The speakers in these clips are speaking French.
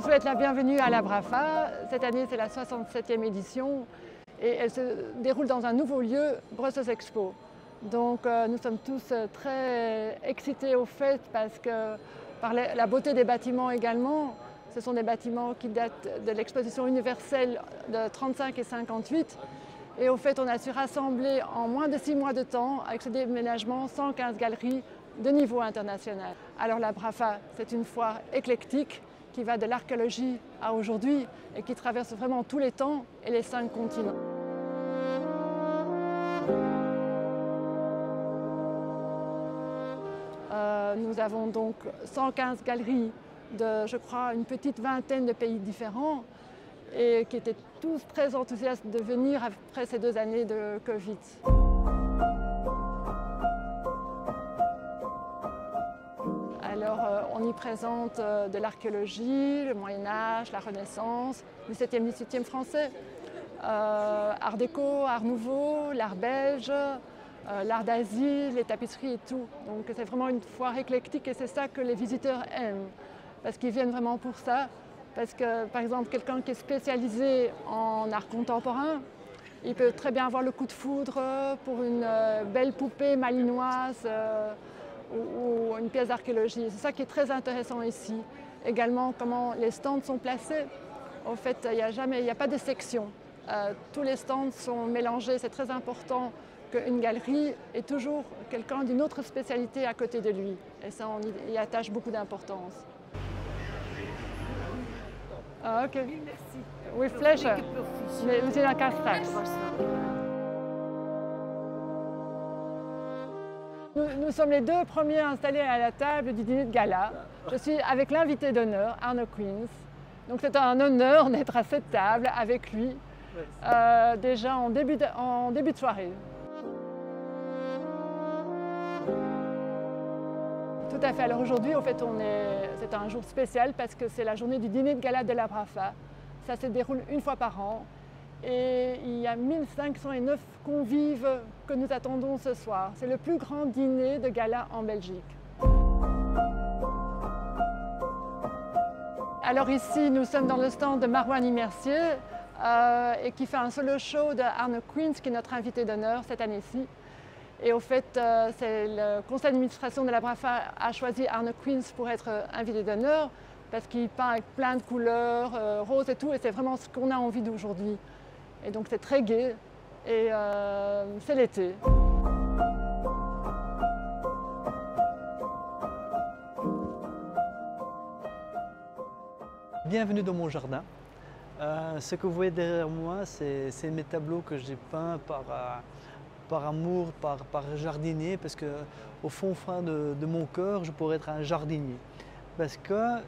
souhaite la bienvenue à la Brafa. Cette année, c'est la 67e édition et elle se déroule dans un nouveau lieu, Brussels Expo. Donc nous sommes tous très excités au fait parce que par la beauté des bâtiments également, ce sont des bâtiments qui datent de l'exposition universelle de 35 et 58. Et au fait, on a su rassembler en moins de 6 mois de temps, avec ce déménagement, 115 galeries de niveau international. Alors la Brafa, c'est une foire éclectique qui va de l'archéologie à aujourd'hui et qui traverse vraiment tous les temps et les 5 continents. Nous avons donc 115 galeries de, je crois, une petite vingtaine de pays différents et qui étaient tous très enthousiastes de venir après ces 2 années de Covid. Alors, on y présente de l'archéologie, le Moyen-Âge, la Renaissance, le 7e, 18e français, Art déco, Art nouveau, l'art belge, l'art d'Asie, les tapisseries et tout. Donc c'est vraiment une foire éclectique et c'est ça que les visiteurs aiment, parce qu'ils viennent vraiment pour ça. Parce que, par exemple, quelqu'un qui est spécialisé en art contemporain, il peut très bien avoir le coup de foudre pour une belle poupée malinoise ou une pièce d'archéologie. C'est ça qui est très intéressant ici. Également, comment les stands sont placés. En fait, il n'y a pas de section. Tous les stands sont mélangés. C'est très important qu'une galerie ait toujours quelqu'un d'une autre spécialité à côté de lui. Et ça, on y attache beaucoup d'importance. Ah, ok. Merci. With pleasure. Mais we zien elkaar straks. Nous sommes les 2 premiers installés à la table du dîner de gala. Je suis avec l'invité d'honneur, Arno Queens. Donc c'est un honneur d'être à cette table avec lui, déjà en début de soirée. Tout à fait. Alors aujourd'hui, au fait, c'est un jour spécial parce que c'est la journée du dîner de gala de la Brafa. Ça se déroule une fois par an. Et il y a 1509 convives que nous attendons ce soir. C'est le plus grand dîner de gala en Belgique. Alors ici, nous sommes dans le stand de Marouane Mercier et qui fait un solo show de Arno Queens, qui est notre invité d'honneur cette année-ci. Et au fait, c'est le conseil d'administration de la Brafa a choisi Arno Queens pour être invité d'honneur parce qu'il peint avec plein de couleurs, roses et tout, et c'est vraiment ce qu'on a envie d'aujourd'hui. Et donc c'est très gai et c'est l'été. Bienvenue dans mon jardin. Ce que vous voyez derrière moi, c'est mes tableaux que j'ai peints par amour, par jardinier, parce qu'au fond de mon cœur, je pourrais être un jardinier. Parce que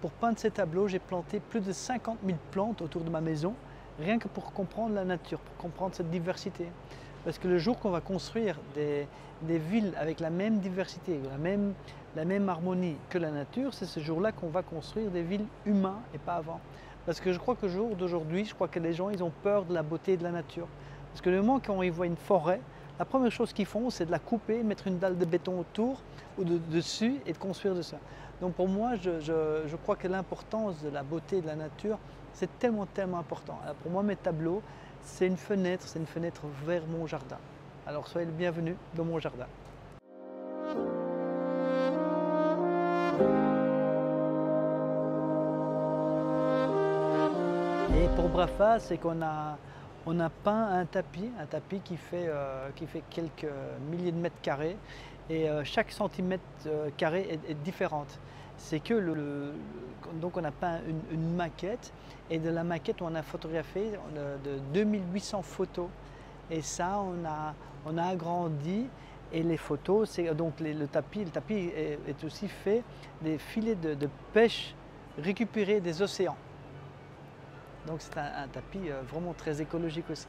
pour peindre ces tableaux, j'ai planté plus de 50 000 plantes autour de ma maison, rien que pour comprendre la nature, pour comprendre cette diversité. Parce que le jour qu'on va construire des villes avec la même diversité, la même harmonie que la nature, c'est ce jour-là qu'on va construire des villes humaines et pas avant. Parce que je crois que le jour d'aujourd'hui, je crois que les gens ils ont peur de la beauté de la nature. Parce que le moment quand ils voient une forêt, la première chose qu'ils font, c'est de la couper, mettre une dalle de béton autour ou dessus et de construire de ça. Donc pour moi, je crois que l'importance de la beauté de la nature, c'est tellement important. Alors pour moi, mes tableaux, c'est une fenêtre vers mon jardin. Alors soyez le bienvenu dans mon jardin. Et pour Brafa, c'est qu'on a peint un tapis qui fait quelques milliers de mètres carrés et chaque centimètre carré est différente. C'est que donc on a peint une maquette et de la maquette on a photographié de 2800 photos et ça on a agrandi et les photos, donc le tapis est aussi fait des filets de pêche récupérés des océans. Donc c'est un tapis vraiment très écologique aussi.